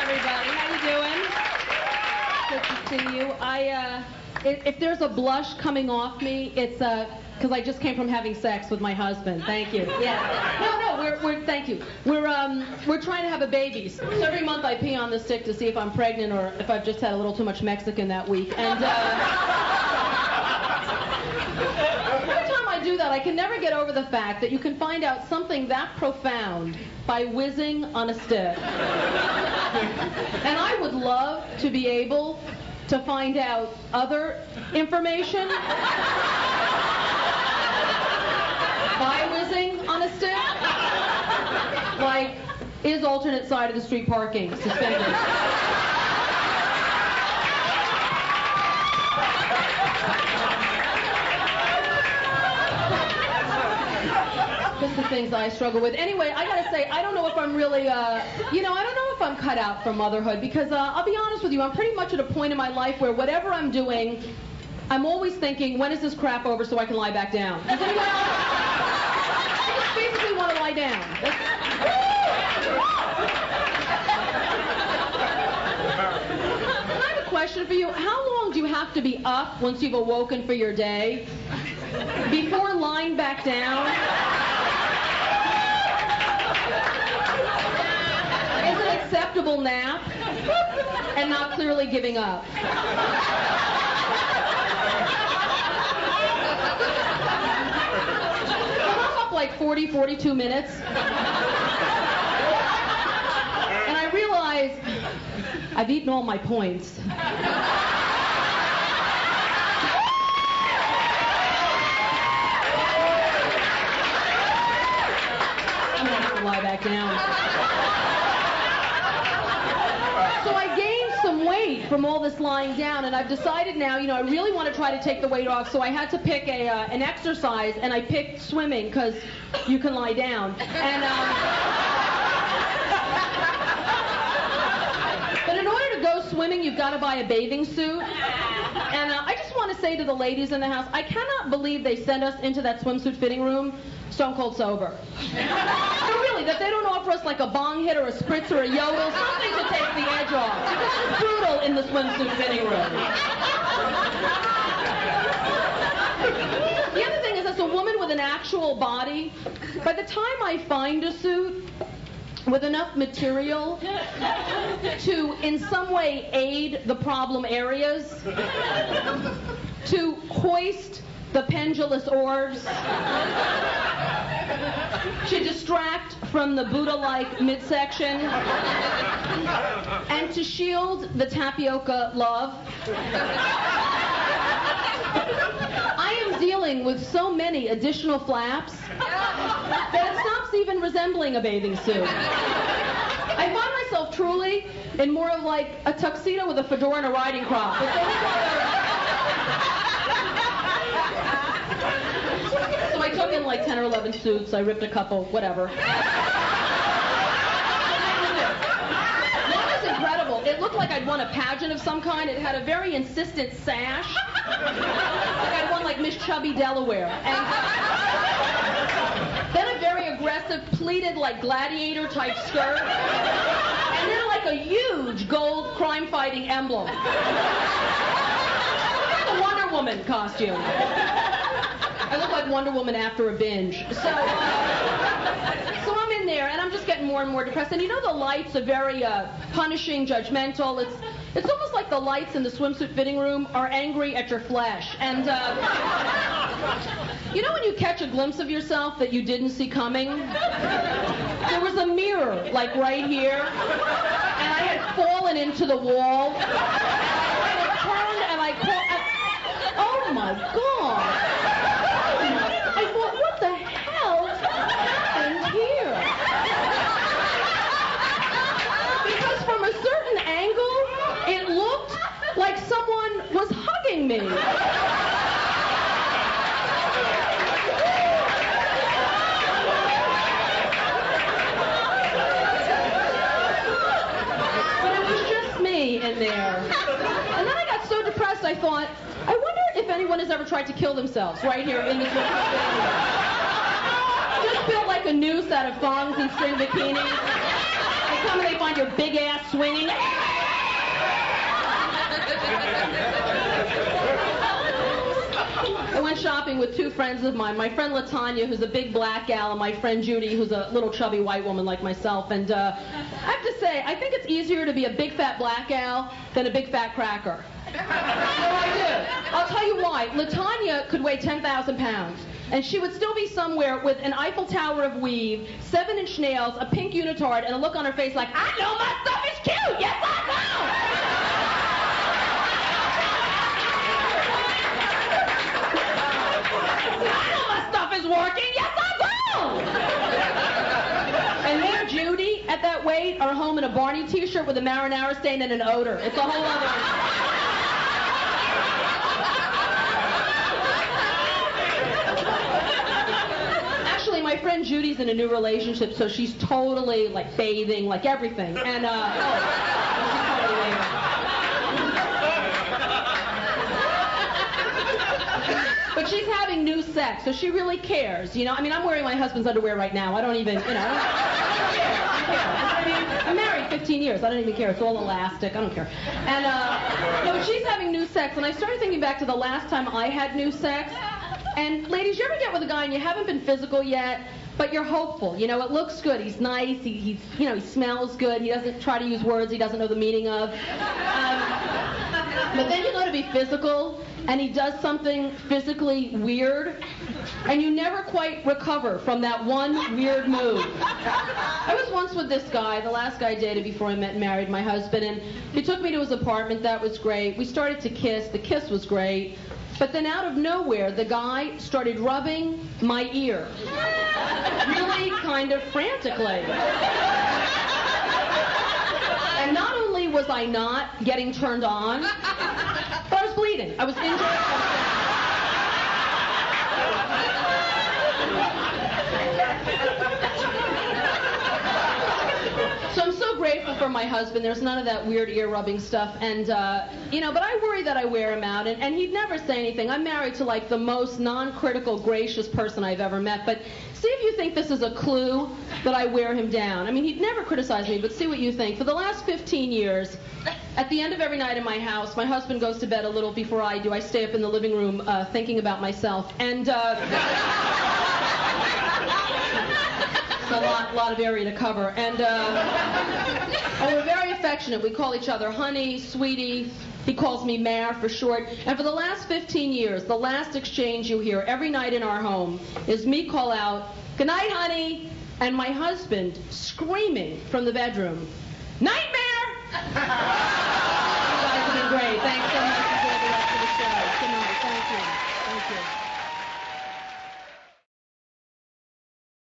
everybody. How you doing? Good to see you. If there's a blush coming off me, it's because I just came from having sex with my husband. Thank you. Yeah. No, we're thank you. We're trying to have a baby. So every month I pee on the stick to see if I'm pregnant or if I've just had a little too much Mexican that week. And every time I do that, I can never get over the fact that you can find out something that profound by whizzing on a stick. And I would love to be able to find out other information by whizzing on a stick. Like, is alternate side of the street parking suspended? Just the things I struggle with. Anyway, I gotta say, I don't know if I'm really, I don't know if I'm cut out for motherhood because I'll be honest with you, I'm pretty much at a point in my life where whatever I'm doing, I'm always thinking, when is this crap over so I can lie back down? Does anyone else? I just basically want to lie down. And I have a question for you. How long do you have to be up once you've awoken for your day before lying back down? Is an acceptable nap and not clearly giving up? I'm up like 42 minutes. And I realize I've eaten all my points. I'm gonna have to lie back down. So I gained some weight from all this lying down, and I've decided now, I really want to try to take the weight off, so I had to pick an exercise, and I picked swimming, because you can lie down. And, but in order to go swimming, you've got to buy a bathing suit. And I just want to say to the ladies in the house, I cannot believe they sent us into that swimsuit fitting room stone cold sober. No, really, that they don't offer us like a bong hit or a spritz or a yodel, something to take the edge off. Because it's brutal in the swimsuit fitting room. The other thing is, as a woman with an actual body, by the time I find a suit with enough material to in some way aid the problem areas, to hoist the pendulous oars, to distract from the Buddha-like midsection, and to shield the tapioca love, I am dealing with so many additional flaps that it stops even resembling a bathing suit. I find myself truly in more of like a tuxedo with a fedora and a riding crop. So I took in like 10 or 11 suits, I ripped a couple, whatever. One was incredible. It looked like I'd won a pageant of some kind. It had a very insistent sash. Like I'd won like Miss Chubby Delaware. And then a very aggressive pleated like gladiator type skirt. And then like a huge gold crime fighting emblem. Like a Wonder Woman costume. I look like Wonder Woman after a binge. So I'm in there, and I'm just getting more and more depressed. And the lights are very punishing, judgmental. It's almost like the lights in the swimsuit fitting room are angry at your flesh. And when you catch a glimpse of yourself that you didn't see coming? There was a mirror, like right here, and I had fallen into the wall. And I turned and I called. Oh my God! I thought, what the hell happened here? Because from a certain angle, it looked like someone was hugging me. But it was just me in there. And then I got so depressed, I thought, I wonder if anyone has ever tried to kill themselves right here in this room. Just built like a noose out of thongs and string bikinis. They come and they find your big ass swinging. I went shopping with two friends of mine. My friend LaTanya, who's a big black gal, and my friend Judy, who's a little chubby white woman like myself. And I have to say, I think it's easier to be a big fat black gal than a big fat cracker. No, I do. I'll tell you why. LaTanya could weigh 10,000 pounds. And she would still be somewhere with an Eiffel Tower of weave, 7-inch nails, a pink unitard, and a look on her face like, I know my stuff is cute! Yes, I know! I know my stuff is working! Yes, I do! And me and Judy, at that weight, are home in a Barney t-shirt with a marinara stain and an odor. It's a whole other... My friend Judy's in a new relationship, so she's totally like bathing, like everything. And she's totally bathing. But she's having new sex, so she really cares. You know, I mean, I'm wearing my husband's underwear right now. I don't even, you know, I don't care. I don't care. I mean, I'm married 15 years. I don't even care. It's all elastic. I don't care. And no, she's having new sex, and I started thinking back to the last time I had new sex. And ladies, you ever get with a guy and you haven't been physical yet, but you're hopeful? You know, it looks good. He's nice. He's you know, he smells good. He doesn't try to use words he doesn't know the meaning of. But then you go to be physical, and he does something physically weird, and you never quite recover from that one weird move. I was once with this guy, the last guy I dated before I met and married my husband, and he took me to his apartment. That was great. We started to kiss. The kiss was great. But then out of nowhere, the guy started rubbing my ear. Really kind of frantically. And not only was I not getting turned on, but I was bleeding. I was injured. So I'm so grateful for my husband. There's none of that weird ear-rubbing stuff. And, you know, but I worry that I wear him out. And he'd never say anything. I'm married to, like, the most non-critical, gracious person I've ever met. But see if you think this is a clue that I wear him down. I mean, he'd never criticize me, but see what you think. For the last 15 years, at the end of every night in my house, my husband goes to bed a little before I do. I stay up in the living room thinking about myself. And... a lot of area to cover. And we're very affectionate. We call each other honey, sweetie. He calls me Mare for short. And for the last 15 years, the last exchange you hear every night in our home is me call out, "Good night, honey," and my husband screaming from the bedroom, "Nightmare!" You guys have been great. Thanks so much. Enjoy the rest of the show. Good night. Thank you. Thank you.